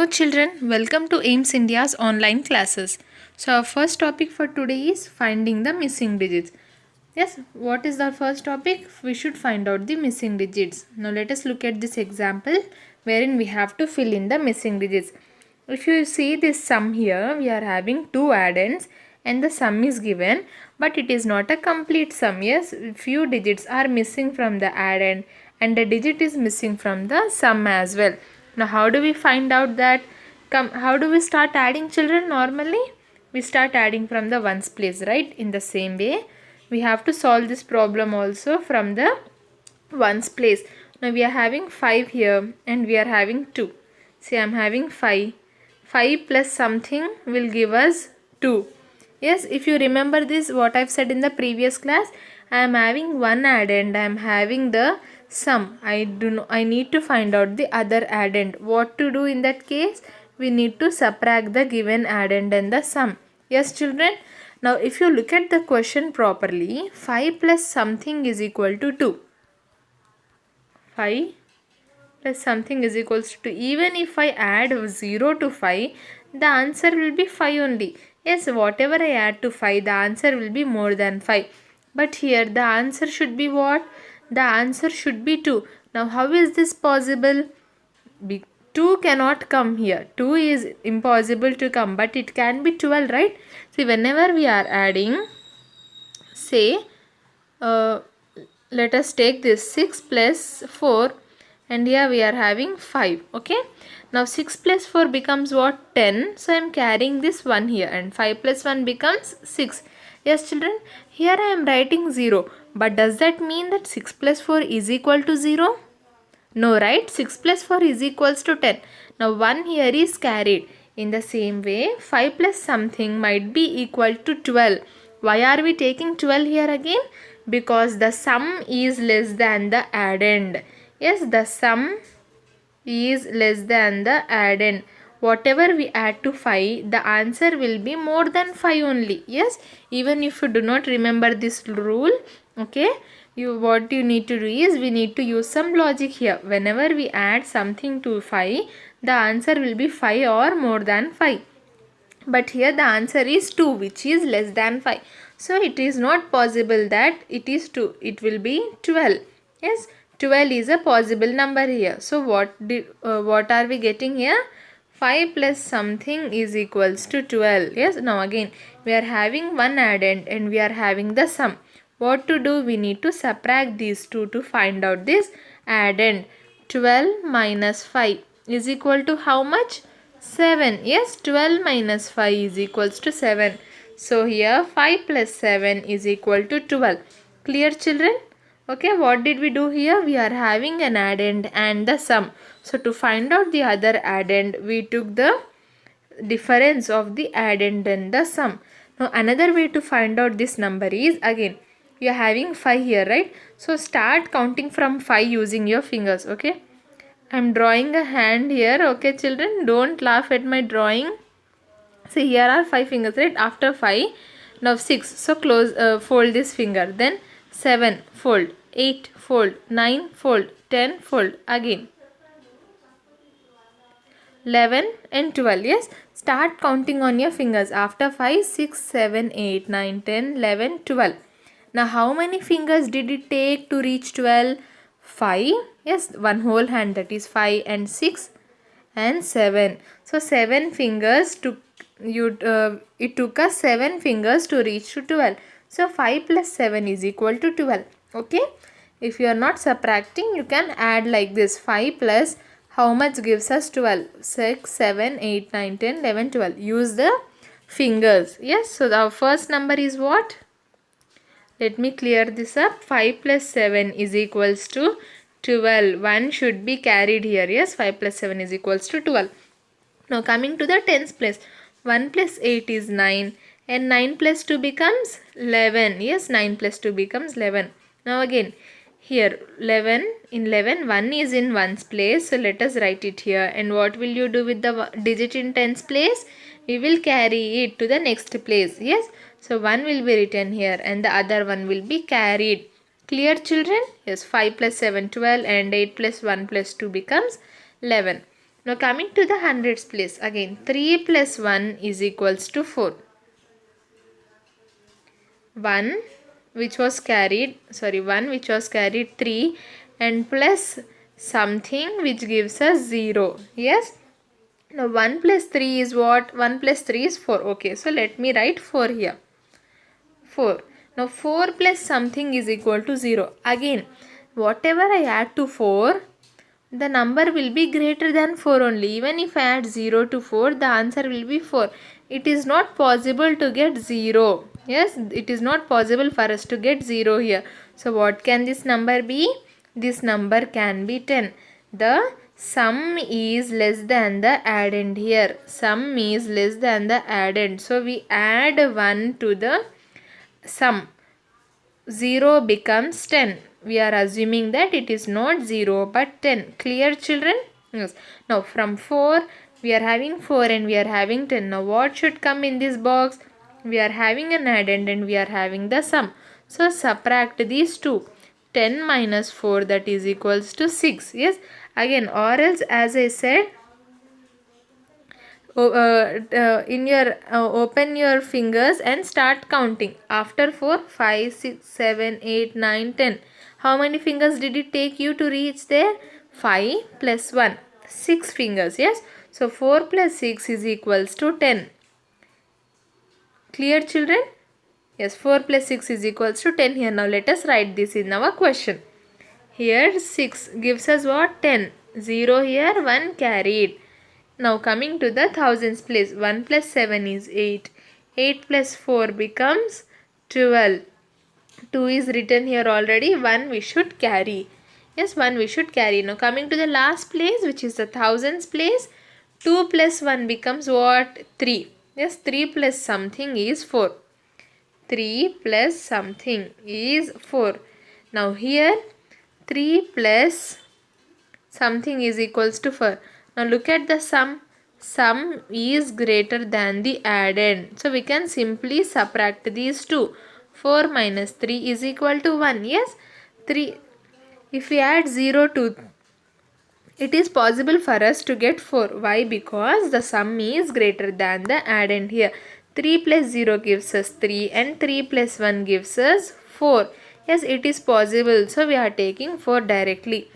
Hello children, welcome to AIMS India's online classes. So our first topic for today is finding the missing digits. Yes, what is the first topic? We should find out the missing digits. Now let us look at this example wherein we have to fill in the missing digits. If you see this sum here, we are having two addends and the sum is given, but it is not a complete sum. Yes, few digits are missing from the addend and a digit is missing from the sum as well. Now how do we find out that? How do we start adding, children? Normally we start adding from the ones place, right? In the same way we have to solve this problem also from the ones place. Now we are having 5 here and we are having 2. See, I am having 5. 5 plus something will give us 2. Yes, if you remember this, what I've said in the previous class, I am having one addend, I am having the sum. I need to find out the other addend. What to do in that case? We need to subtract the given addend and the sum. Yes, children. Now, if you look at the question properly, 5 plus something is equal to 2. 5 plus something is equals to 2. Even if I add 0 to 5, the answer will be 5 only. Yes, whatever I add to 5, the answer will be more than 5. But here the answer should be what? The answer should be 2. Now how is this possible? 2 cannot come here. 2 is impossible to come, but it can be 12, right? See, whenever we are adding, say, let us take this 6 plus 4 and here we are having 5. Okay, now 6 plus 4 becomes what? 10. So I am carrying this 1 here and 5 plus 1 becomes 6. Yes, children, here I am writing 0, but does that mean that 6 plus 4 is equal to 0? No, right? 6 plus 4 is equals to 10. Now 1 here is carried. In the same way, 5 plus something might be equal to 12. Why are we taking 12 here again? Because the sum is less than the addend. Yes, the sum is less than the addend. Whatever we add to 5, the answer will be more than 5 only. Yes, even if you do not remember this rule, okay, what you need to do is we need to use some logic here. Whenever we add something to 5, the answer will be 5 or more than 5. But here the answer is 2, which is less than 5. So it is not possible that it is 2. It will be 12. Yes, 12 is a possible number here. So what are we getting here? 5 plus something is equals to 12. Yes, now again we are having one addend and we are having the sum. What to do? We need to subtract these two to find out this addend. 12 minus 5 is equal to how much? 7. Yes, 12 minus 5 is equals to 7. So here 5 plus 7 is equal to 12. Clear, children? Okay, what did we do here? We are having an addend and the sum. So to find out the other addend, we took the difference of the addend and the sum. Now another way to find out this number is, again, we are having 5 here, right? So start counting from 5 using your fingers, okay? I am drawing a hand here, okay children? Don't laugh at my drawing. See, here are 5 fingers, right? After 5, now 6. So fold this finger. Then 7, fold. 8, fold. 9, fold. 10, fold. Again. 11 and 12. Yes, start counting on your fingers. After 5, 6, 7, 8, 9, 10, 11, 12. Now how many fingers did it take to reach 12? 5. Yes, one whole hand, that is 5 and 6 and 7. So 7 fingers took it took us 7 fingers to reach to 12. So 5 plus 7 is equal to 12. Okay, if you are not subtracting, you can add like this. 5 plus how much gives us 12? 6, 7, 8, 9, 10, 11, 12. Use the fingers. Yes, so our first number is what? Let me clear this up. 5 plus 7 is equals to 12. 1 should be carried here. Yes, 5 plus 7 is equals to 12. Now coming to the tens place. 1 plus 8 is 9 and 9 plus 2 becomes 11. Yes, 9 plus 2 becomes 11. Now again, here 11, in 11, 1 is in ones place. So let us write it here. And what will you do with the digit in tens place? We will carry it to the next place. Yes, so 1 will be written here and the other one will be carried. Clear, children? Yes, 5 plus 7, 12 and 8 plus 1 plus 2 becomes 11. Now coming to the hundreds place, again 3 plus 1 is equals to 4. 1 which was carried 3 and plus something which gives us 0. Yes. Now 1 plus 3 is what? 1 plus 3 is 4. Okay, so let me write 4 here. 4. Now 4 plus something is equal to 0. Again, whatever I add to 4, the number will be greater than 4 only. Even if I add 0 to 4, the answer will be 4. It is not possible to get 0. Yes, it is not possible for us to get 0 here. So what can this number be? This number can be 10. The sum is less than the addend here. Sum is less than the addend. So we add 1 to the sum. 0 becomes 10. We are assuming that it is not 0 but 10. Clear, children? Yes. Now from 4 we are having 4 and we are having 10. Now what should come in this box? We are having an addend and we are having the sum. So subtract these two. 10 minus 4, that is equals to 6. Yes. Again, or else, as I said, open your fingers and start counting. After 4, 5, 6, 7, 8, 9, 10. How many fingers did it take you to reach there? 5 plus 1. 6 fingers. Yes. So 4 plus 6 is equals to 10. Clear, children? Yes, 4 plus 6 is equals to 10 here. Now let us write this in our question. Here 6 gives us what? 10. 0 here, 1 carried. Now coming to the thousands place. 1 plus 7 is 8. 8 plus 4 becomes 12. 2 is written here already. 1 we should carry. Yes, 1 we should carry. Now coming to the last place, which is the thousands place. 2 plus 1 becomes what? 3. Yes, 3 plus something is 4. 3 plus something is 4. Now here 3 plus something is equals to 4. Now look at the sum. Sum is greater than the addend. So we can simply subtract these two. 4 minus 3 is equal to 1. Yes. 3. If we add 0 to, it is possible for us to get 4. Why? Because the sum is greater than the addend here. 3 plus 0 gives us 3 and 3 plus 1 gives us 4. Yes, it is possible. So we are taking 4 directly.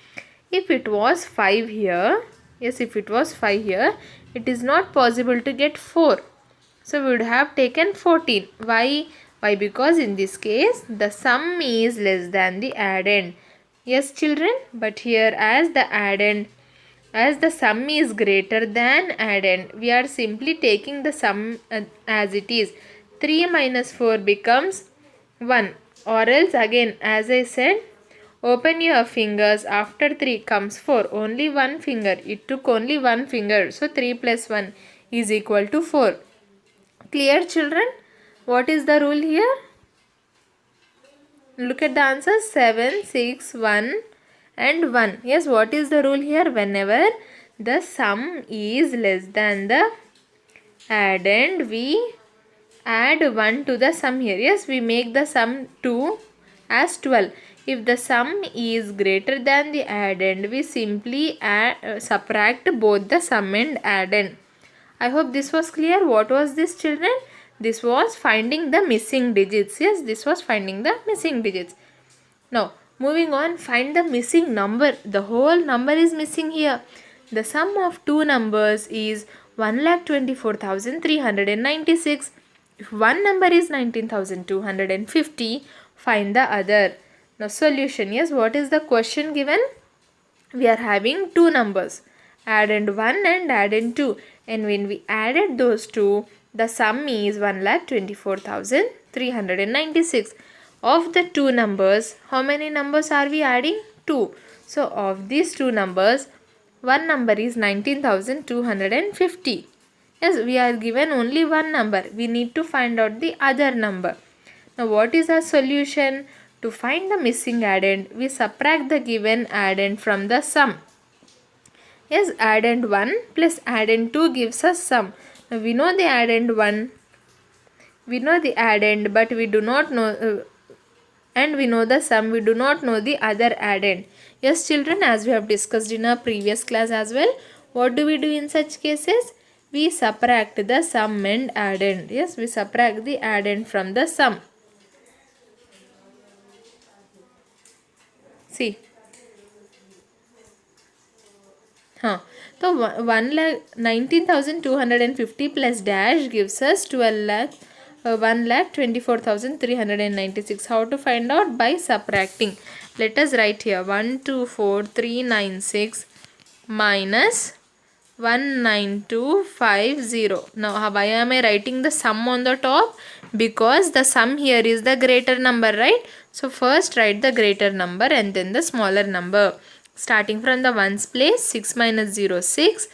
If it was 5 here, yes, if it was 5 here, it is not possible to get 4. So we would have taken 14. Why? Why? Because in this case, the sum is less than the addend. Yes, children, but here as the addend, as the sum is greater than addend, we are simply taking the sum as it is. 3 minus 4 becomes 1. Or else again, as I said, open your fingers. After 3 comes 4. Only one finger. It took only one finger. So 3 plus 1 is equal to 4. Clear, children? What is the rule here? Look at the answer. 7, 6, 1 and 1. Yes, what is the rule here? Whenever the sum is less than the addend, we add 1 to the sum here. Yes, we make the sum 2 as 12. If the sum is greater than the addend, we simply subtract both the sum and addend. I hope this was clear. What was this, children? This was finding the missing digits. Yes, this was finding the missing digits. Now, moving on, find the missing number. The whole number is missing here. The sum of two numbers is 1,24,396. If one number is 19,250, find the other. Now solution. Yes, what is the question given? We are having two numbers, addend 1 and addend 2, and when we added those two, the sum is 1,24,396. Of the two numbers, how many numbers are we adding? 2. So of these two numbers, one number is 19,250. Yes, we are given only one number. We need to find out the other number. Now what is our solution? To find the missing addend, we subtract the given addend from the sum. Yes, addend 1 plus addend 2 gives us sum. Now we know the addend 1, we know the addend, but we do not know, and we know the sum, we do not know the other addend. Yes, children, as we have discussed in our previous class as well, What do we do in such cases? We subtract the sum and addend. Yes, we subtract the addend from the sum. See. So 1,19,250 plus dash gives us 1,24,396. How to find out? By subtracting. Let us write here 124,396 minus 19250. Now why am I writing the sum on the top? Because the sum here is the greater number, right? So first write the greater number and then the smaller number. Starting from the ones place, 6 minus 0 6,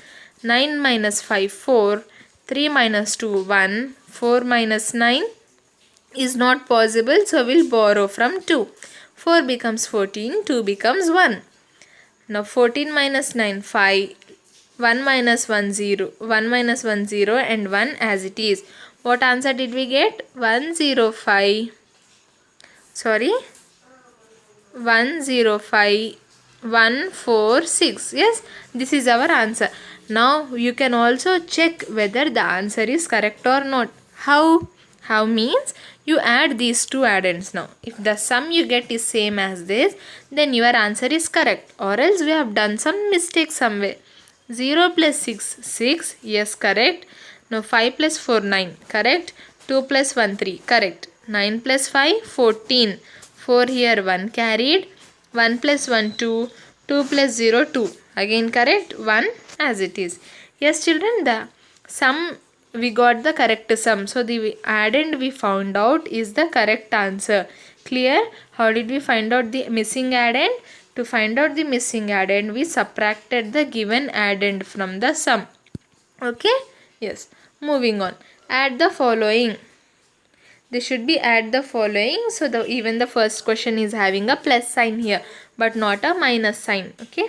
9 minus 5 4, 3 minus 2 1, 4 minus 9 is not possible, so we'll borrow from 2. 4 becomes 14, 2 becomes 1. Now 14 minus 9 5, 1 minus 1 0, 1 minus 1 0 and 1 as it is. What answer did we get? 105. Sorry, 105. 146. Yes, this is our answer. Now you can also check whether the answer is correct or not. How means you add these two addends. Now if the sum you get is same as this, then your answer is correct, or else we have done some mistake somewhere. 0 plus 6 6. Yes, correct. Now 5 plus 4 9. Correct. 2 plus 1 3. Correct. 9 plus 5 14. 4 here 1 carried. 1 plus 1 2, 2 plus 0 2. Again correct, 1 as it is. Yes children, the sum we got the correct sum. So the addend we found out is the correct answer. Clear? How did we find out the missing addend? To find out the missing addend, we subtracted the given addend from the sum. Okay? Yes. Moving on. Add the following. This should be add the following. So even the first question is having a plus sign here, but not a minus sign. Okay.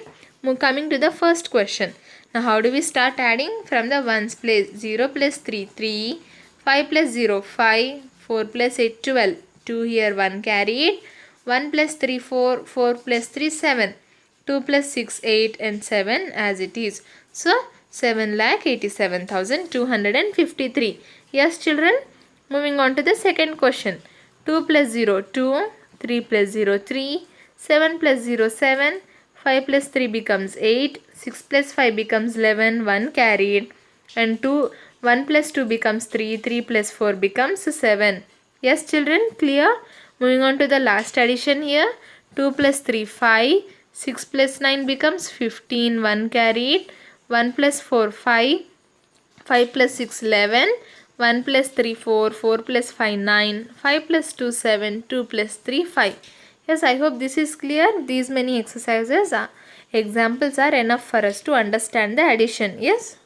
Coming to the first question. Now how do we start adding? From the ones place. 0 plus 3 3, 5 plus 0 5, 4 plus 8 12. 2 here 1 carried. 1 plus 3 4, 4 plus 3 7. 2 plus 6 8 and 7 as it is. So 7,87,253. Yes children. Moving on to the second question. 2 plus 0 2, 3 plus 0 3, 7 plus 0 7, 5 plus 3 becomes 8, 6 plus 5 becomes 11, 1 carried, and 1 plus 2 becomes 3, 3 plus 4 becomes 7. Yes children, clear? Moving on to the last addition here. 2 plus 3 5, 6 plus 9 becomes 15, 1 carried, 1 plus 4 5, 5 plus 6 11, 1 plus 3 4, 4 plus 5 9, 5 plus 2 7, 2 plus 3 5. Yes, I hope this is clear. These many exercises examples are enough for us to understand the addition. Yes.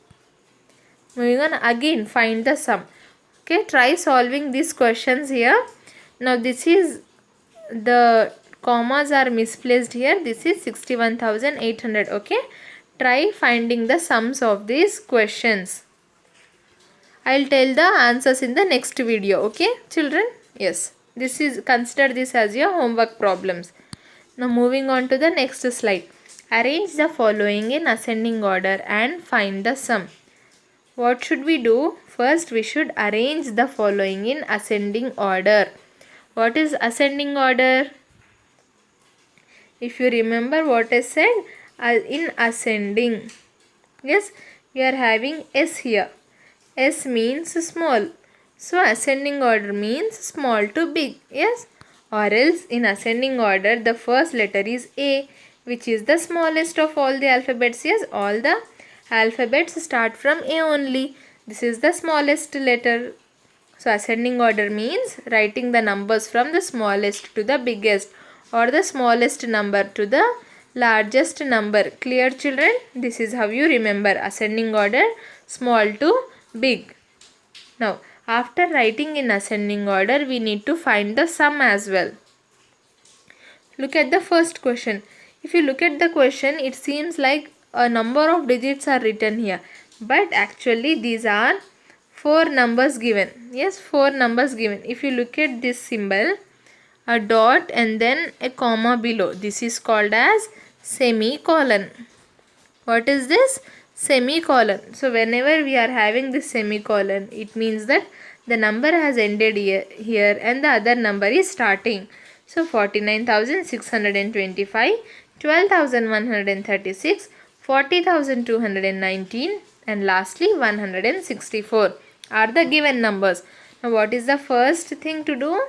Moving on, again find the sum. Okay, try solving these questions here. Now this is the commas are misplaced here. This is 61,800. Okay, try finding the sums of these questions. I'll tell the answers in the next video. Okay children? Yes, this is, consider this as your homework problems. Now moving on to the next slide. Arrange the following in ascending order and find the sum. What should we do? First we should arrange the following in ascending order. What is ascending order? If you remember what I said, in ascending. Yes, we are having S here. S means small. So ascending order means small to big. Yes. Or else in ascending order the first letter is A, which is the smallest of all the alphabets. Yes. All the alphabets start from A only. This is the smallest letter. So ascending order means writing the numbers from the smallest to the biggest, or the smallest number to the largest number. Clear children? This is how you remember ascending order, small to big. Now after writing in ascending order, we need to find the sum as well. Look at the first question. If you look at the question, it seems like a number of digits are written here, but actually these are 4 numbers given. Yes, 4 numbers given. If you look at this symbol, a dot and then a comma below, this is called as semicolon. What is this? semicolon. So whenever we are having this semicolon, it means that the number has ended here and the other number is starting. So 49,625, 12,136, 40,219 and lastly 164 are the given numbers. Now what is the first thing to do?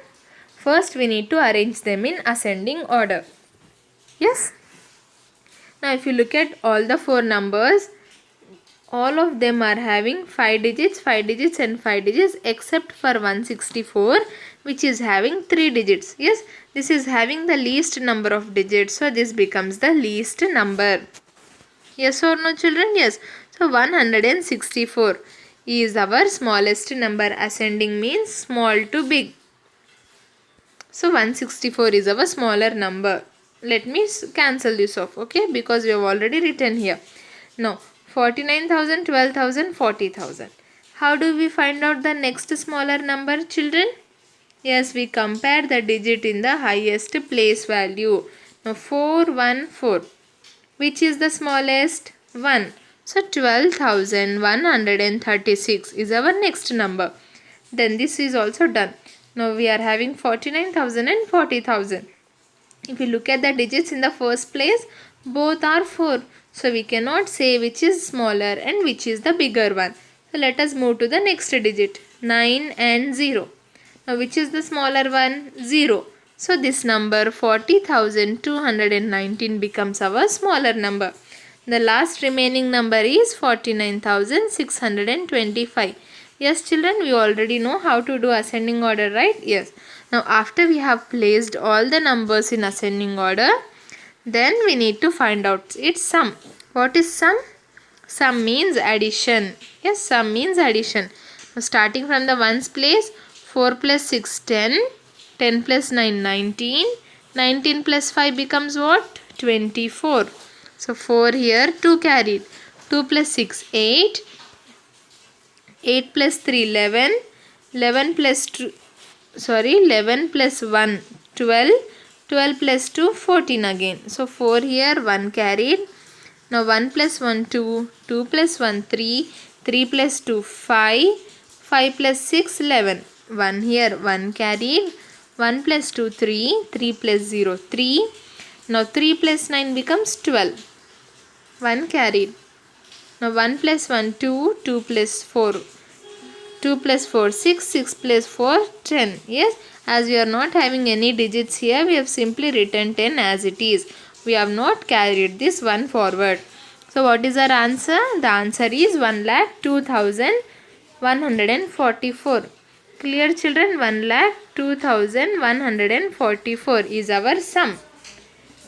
First we need to arrange them in ascending order. Yes. Now if you look at all the four numbers, all of them are having 5 digits, 5 digits and 5 digits except for 164 which is having 3 digits. Yes, this is having the least number of digits, so this becomes the least number. Yes or no children? Yes. So 164 is our smallest number. Ascending means small to big. So 164 is our smaller number. Let me cancel this off, okay, because we have already written here. Now 49,000, 12,000, 40,000. How do we find out the next smaller number, children? Yes, we compare the digit in the highest place value. Now 414. Which is the smallest? 1. So 12,136 is our next number. Then this is also done. Now we are having 49,000 and 40,000. If you look at the digits in the first place, both are 4. So we cannot say which is smaller and which is the bigger one. So let us move to the next digit, 9 and 0. Now which is the smaller one? 0. So this number 40,219 becomes our smaller number. The last remaining number is 49,625. Yes children, we already know how to do ascending order, right? Yes. Now after we have placed all the numbers in ascending order, then we need to find out its sum. What is sum? Sum means addition. Yes, sum means addition. Now starting from the ones place, 4 plus 6, 10. 10 plus 9, 19. 19 plus 5 becomes what? 24. So 4 here, 2 carried. 2 plus 6, 8. 8 plus 3, 11. 11 plus 2, 11 plus 1, 12. 12 plus 2, 14 again. So 4 here, 1 carried. Now 1 plus 1, 2. 2 plus 1, 3. 3 plus 2, 5. 5 plus 6, 11. 1 here, 1 carried. 1 plus 2, 3. 3 plus 0, 3. Now 3 plus 9 becomes 12. 1 carried. Now 1 plus 1, 2. 2 plus 4. 2 plus 4, 6. 6 plus 4, 10. Yes, as we are not having any digits here, we have simply written 10 as it is. We have not carried this one forward. So what is our answer? The answer is 1,02,144. Clear children? 1,02,144 is our sum.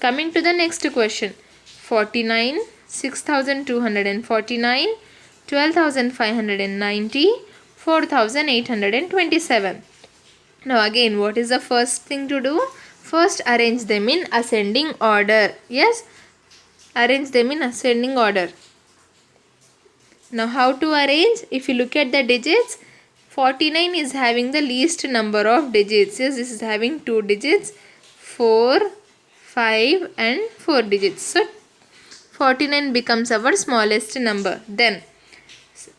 Coming to the next question. 49, 6,249, 12,590, 4,827. Now again, what is the first thing to do? First arrange them in ascending order. Yes, arrange them in ascending order. Now how to arrange? If you look at the digits, 49 is having the least number of digits. Yes, this is having 2 digits, 4, 5 and 4 digits. So 49 becomes our smallest number. Then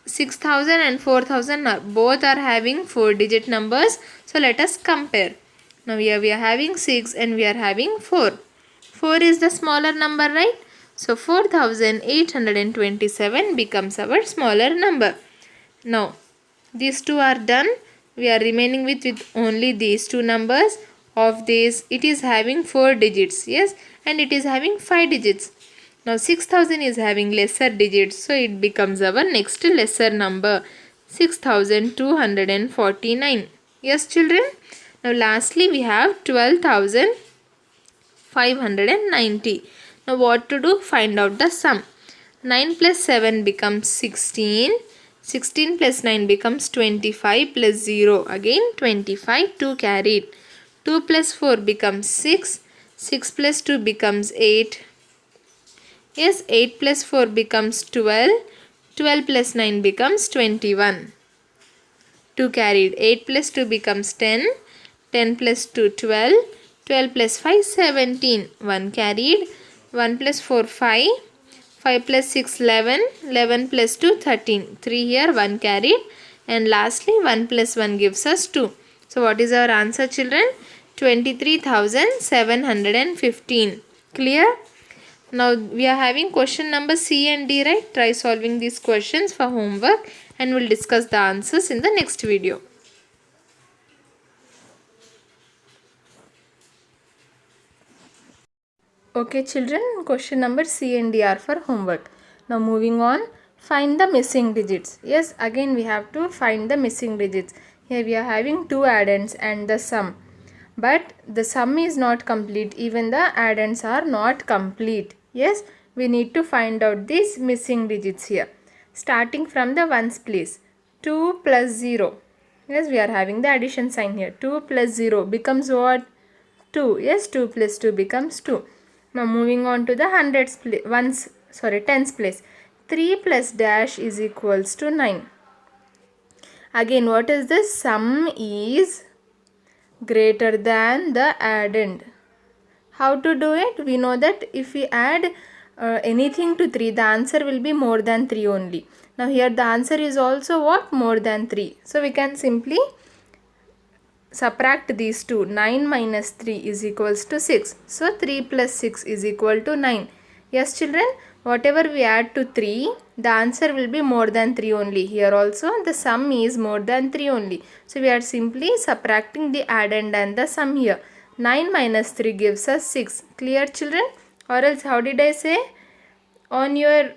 6,000 and 4,000 both are having 4 digit numbers. So let us compare. Now we are having 6 and we are having 4. 4 is the smaller number, right? So 4,827 becomes our smaller number. Now these two are done. We are remaining with only these two numbers. Of this, it is having 4 digits. Yes, and it is having 5 digits. Now 6,000 is having lesser digits, so it becomes our next lesser number, 6,249. Yes children. Now lastly we have 12,590. Now what to do? Find out the sum. 9 plus 7 becomes 16. 16 plus 9 becomes 25 plus 0. Again 25, 2 carried. 2 plus 4 becomes 6. 6 plus 2 becomes 8. Yes, 8 plus 4 becomes 12. 12 plus 9 becomes 21. 2 carried. 8 plus 2 becomes 10. 10 plus 2, 12. 12 plus 5, 17. 1 carried. 1 plus 4, 5. 5 plus 6, 11. 11 plus 2, 13. 3 here, 1 carried. And lastly, 1 plus 1 gives us 2. So what is our answer, children? 23,715. Clear? Now we are having question number C and D, right? Try solving these questions for homework and we'll discuss the answers in the next video. Okay children, question number C and D are for homework. Now moving on, find the missing digits. Yes, again we have to find the missing digits. Here we are having two addends and the sum. But the sum is not complete, even the addends are not complete. Yes, we need to find out these missing digits here. Starting from the ones place. 2 plus 0. Yes, we are having the addition sign here. 2 plus 0 becomes what? 2. Yes, 2 plus 2 becomes 2. Now moving on to the tens place. 3 plus dash is equals to 9. Again, what is this? Sum is greater than the addend. How to do it? We know that if we add anything to 3, the answer will be more than 3 only. Now here the answer is also what? More than 3. So we can simply subtract these two. 9 minus 3 is equals to 6. So 3 plus 6 is equal to 9. Yes children, whatever we add to 3, the answer will be more than 3 only. Here also the sum is more than 3 only. So we are simply subtracting the addend and the sum here. 9 minus 3 gives us 6. Clear children? Or else how did I say? On your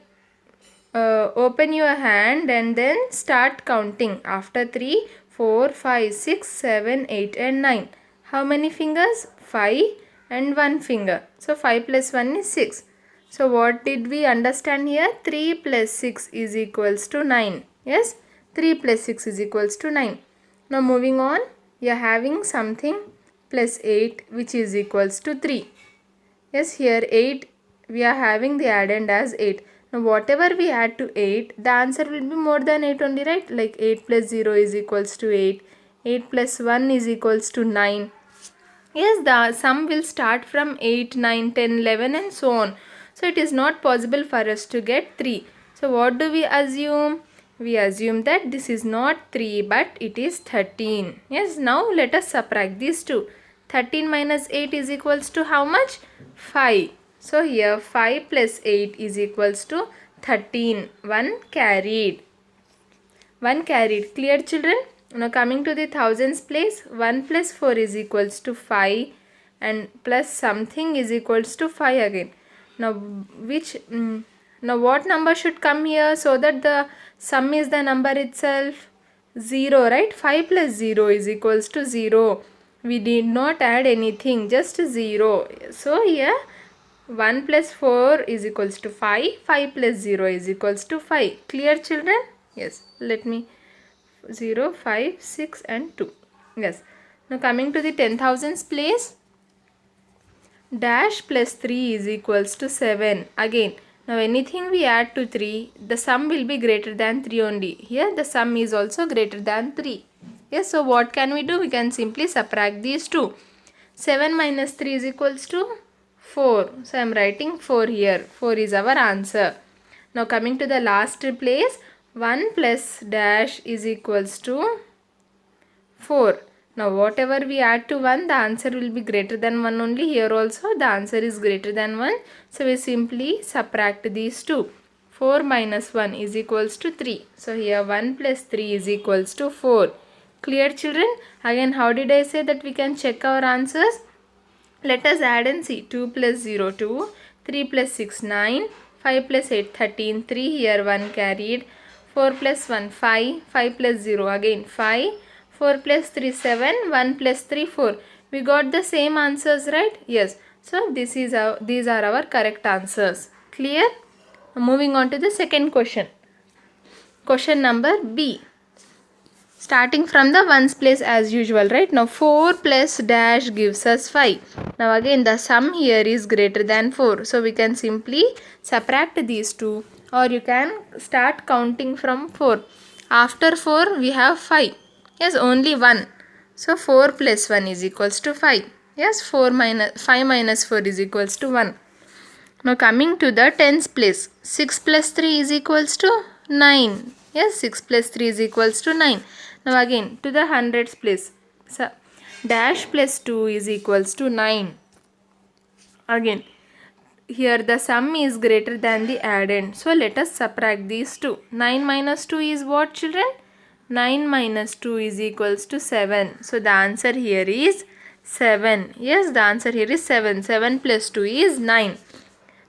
open your hand and then start counting. After 3, 4, 5, 6, 7, 8 and 9. How many fingers? 5 and 1 finger. So 5 plus 1 is 6. So what did we understand here? 3 plus 6 is equals to 9. Yes, 3 plus 6 is equals to 9. Now moving on, you are having something plus 8 which is equals to 3. Yes, here 8 we are having the addend as 8. Now whatever we add to 8, the answer will be more than 8 only, right? Like 8 plus 0 is equals to 8. 8 plus 1 is equals to 9. Yes, the sum will start from 8, 9, 10, 11 and so on. So it is not possible for us to get 3. So what do we assume? We assume that this is not 3 but it is 13. Yes, now let us subtract these two. 13 minus 8 is equals to how much? 5. So here 5 plus 8 is equals to 13. 1 carried. 1 carried. Clear children? Now coming to the thousands place. 1 plus 4 is equals to 5 and plus something is equals to 5 again. Now now what number should come here so that the sum is the number itself? 0, right? 5 plus 0 is equals to 0. We did not add anything, just 0. So here 1 plus 4 is equals to 5. 5 plus 0 is equals to 5. Clear children? Yes. Let me 0, 5, 6 and 2. Yes. Now coming to the 10,000s place. Dash plus 3 is equals to 7. Again, now anything we add to 3, the sum will be greater than 3 only. Here the sum is also greater than 3. Yes, so what can we do? We can simply subtract these two. 7 minus 3 is equals to 4. So I am writing 4 here. 4 is our answer. Now coming to the last place, 1 plus dash is equals to 4. Now whatever we add to 1, the answer will be greater than 1 only. Here also the answer is greater than 1. So we simply subtract these two. 4 minus 1 is equals to 3. So here 1 plus 3 is equals to 4. Clear children? Again, how did I say that we can check our answers? Let us add and see. 2 plus 0, 2. 3 plus 6, 9. 5 plus 8, 13. 3 here 1 carried. 4 plus 1, 5. 5 plus 0 again 5. 4 plus 3, 7. 1 plus 3, 4. We got the same answers, right? Yes. So these are our correct answers. Clear? Moving on to the second question. Question number B. Starting from the ones place as usual, right? Now 4 plus dash gives us 5. Now again the sum here is greater than 4. So we can simply subtract these two, or you can start counting from 4. After 4 we have 5. Yes, only 1. So 4 plus 1 is equals to 5. Yes, 5 minus 4 is equals to 1. Now coming to the tens place. 6 plus 3 is equals to 9. Yes, 6 plus 3 is equals to 9. Now again to the hundreds place. So, dash plus 2 is equals to 9. Again, here the sum is greater than the addend. So let us subtract these two. 9 minus 2 is what, children? 9 minus 2 is equals to 7. So the answer here is 7. Yes, the answer here is 7. 7 plus 2 is 9.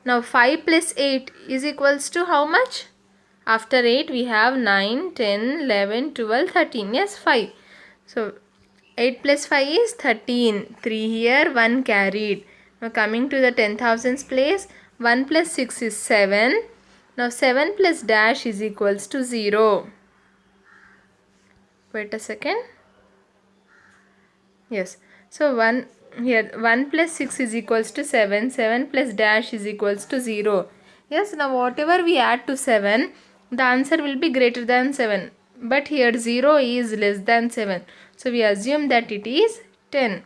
Now 5 plus 8 is equals to how much? After 8 we have 9, 10, 11, 12, 13. Yes, 5. So 8 plus 5 is 13. 3 here, 1 carried. Now coming to the 10,000s place, 1 plus 6 is 7. Now 7 plus dash is equals to 0. Wait a second. Yes. So 1 here, 1 plus 6 is equals to 7. 7 plus dash is equals to 0. Yes, now whatever we add to 7, the answer will be greater than 7. But here 0 is less than 7. So we assume that it is 10.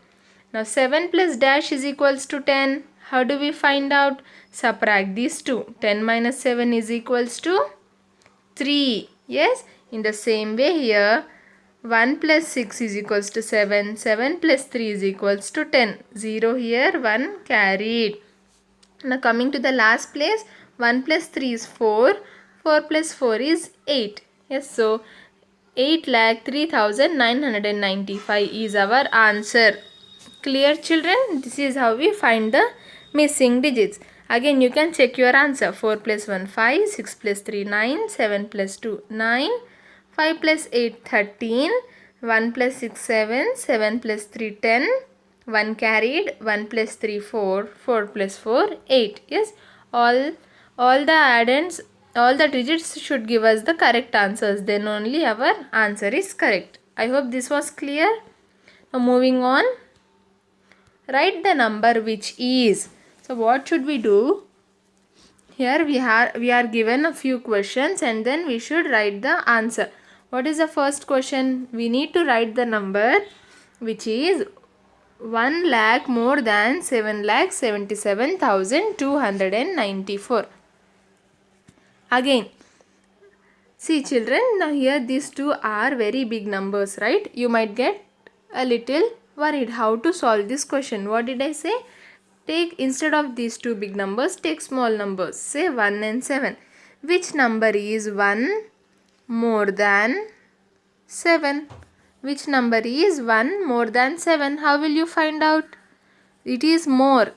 Now 7 plus dash is equals to 10. How do we find out? Subtract these two. 10 minus 7 is equals to 3. Yes, in the same way here 1 plus 6 is equals to 7. 7 plus 3 is equals to 10. 0 here, 1 carried. Now coming to the last place, 1 plus 3 is 4. 4 plus 4 is 8. Yes, so 8,03,995 is our answer. Clear, children? This is how we find the missing digits. Again, you can check your answer. 4 plus 1, 5. 6 plus 3, 9. 7 plus 2, 9. 5 plus 8, 13. 1 plus 6, 7. 7 plus 3, 10. 1 carried. 1 plus 3, 4. 4 plus 4, 8. Yes, all the addends, all the digits should give us the correct answers. Then only our answer is correct. I hope this was clear. Now moving on. Write the number which is. So what should we do? Here we are given a few questions and then we should write the answer. What is the first question? We need to write the number which is 1 lakh more than 7,77,294. Again, see children, now here these two are very big numbers, right? You might get a little worried how to solve this question. What did I say? Take, instead of these two big numbers, take small numbers. Say 1 and 7. Which number is 1 more than 7? Which number is 1 more than 7? How will you find out? It is more.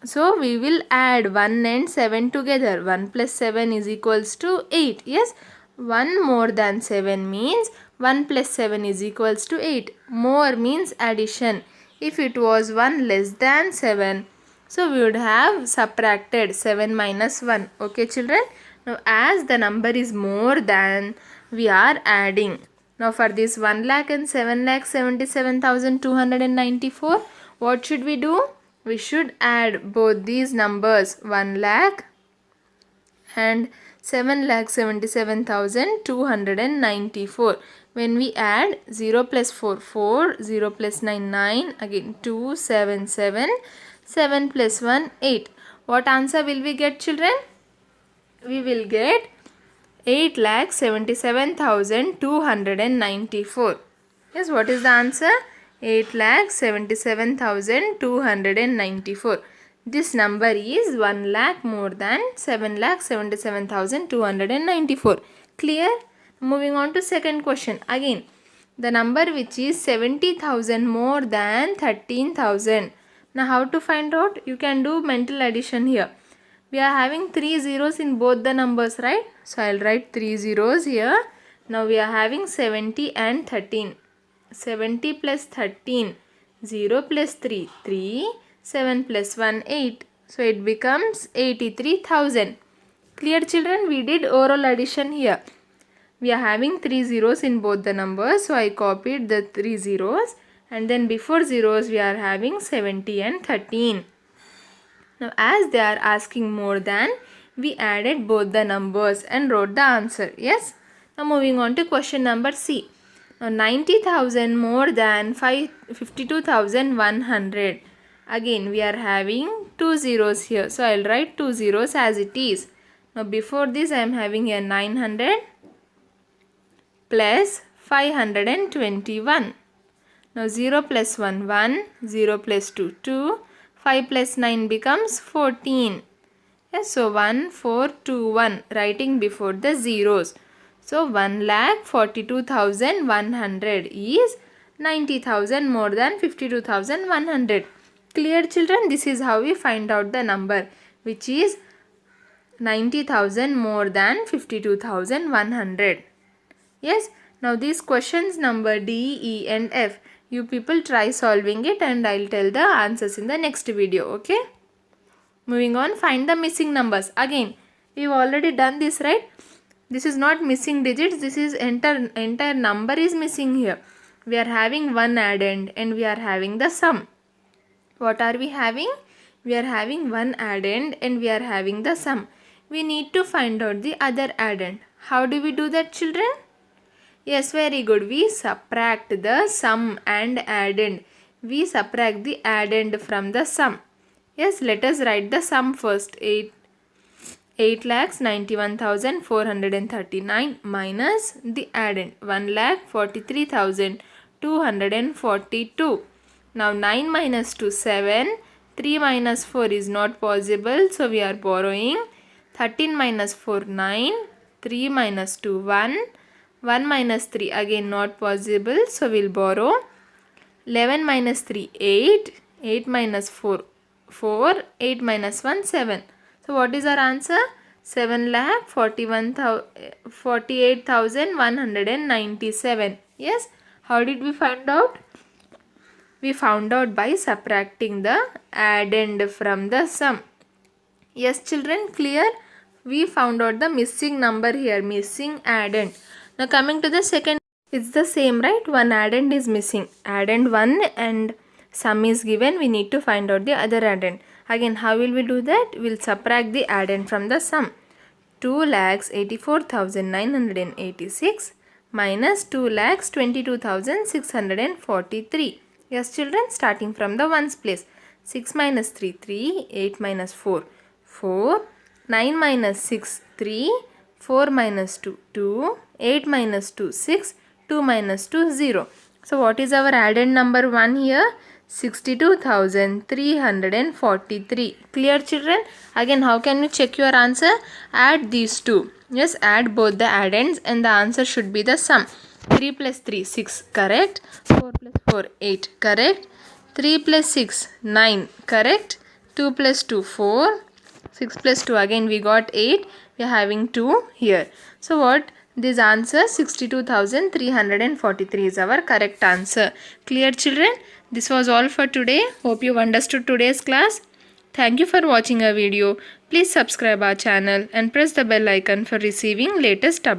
So we will add 1 and 7 together. 1 plus 7 is equals to 8. Yes, 1 more than 7 means 1 plus 7 is equals to 8. More means addition. If it was 1 less than 7, so we would have subtracted 7 minus 1. Okay children? Now as the number is more than, we are adding. Now for this 1 lakh and 7,77,294, what should we do? We should add both these numbers, 1 lakh and 7,77,294. When we add 0 plus 4, 4, 0 plus 9, 9, again 2, 7, 7, 7 plus 1, 8. What answer will we get, children? We will get 8,77,294. Yes, what is the answer? 8,77,294. This number is 1 lakh more than 7,77,294. Clear? Moving on to second question. Again, the number which is 70,000 more than 13,000. Now how to find out? You can do mental addition here. We are having 3 zeros in both the numbers, right? So I'll write 3 zeros here. Now we are having 70 and 13. 70 plus 13. 0 plus 3. 3. 7 plus 1, 8. So it becomes 83,000. Clear, children? We did oral addition here. We are having 3 zeros in both the numbers. So I copied the 3 zeros. And then before zeros we are having 70 and 13. Now as they are asking more than, we added both the numbers and wrote the answer. Yes. Now moving on to question number C. Now 90,000 more than 52,100. Again we are having 2 zeros here. So I'll write 2 zeros as it is. Now before this I am having here 900 plus 521. Now 0 plus 1, 1, 0 plus 2, 2, 5 plus 9 becomes 14. Yes, so 1421 writing before the zeros. So 1,42,100 is 90,000 more than 52,100. Clear children? This is how we find out the number, which is 90,000 more than 52,100. Yes, now these questions number D, E and F. You people try solving it and I'll tell the answers in the next video. Okay. Moving on, find the missing numbers. Again, we've already done this, right? This is not missing digits. This is entire number is missing here. We are having one addend and we are having the sum. What are we having? We are having one addend and we are having the sum. We need to find out the other addend. How do we do that, children? Yes, very good. We subtract the sum and addend. We subtract the addend from the sum. Yes, let us write the sum first. 8,91,439 minus the addend 1,43,242. Now 9 minus 2, 7. 3 minus 4 is not possible, so we are borrowing. 13 minus 4, 9. 3 minus 2, 1. 1 minus 3 again not possible, so we'll borrow. 11 minus 3, 8. 8 minus 4, 4. 8 minus 1, 7. So what is our answer? 7,48,197. Yes. How did we find out? We found out by subtracting the addend from the sum. Yes, children, clear? We found out the missing number here, missing addend. Now coming to the second, it's the same, right? One addend is missing. Addend 1 and sum is given. We need to find out the other addend. Again, how will we do that? We'll subtract the addend from the sum. 2,84,986 minus 2,22,643. Yes, children, starting from the ones place. 6 minus 3, 3. 8 minus 4, 4. 9 minus 6, 3. 4 minus 2, 2. 8 minus 2, 6. 2 minus 2, 0. So what is our addend number 1 here? 62,343. Clear, children? Again, how can you check your answer? Add these two. Yes, add both the addends and the answer should be the sum. 3 plus 3, 6. Correct. 4 plus 4, 8. Correct. 3 plus 6, 9. Correct. 2 plus 2, 4. 6 plus 2, again we got 8. We are having 2 here. So what? This answer 62,343 is our correct answer. Clear, children? This was all for today. Hope you understood today's class. Thank you for watching our video. Please subscribe our channel and press the bell icon for receiving latest updates.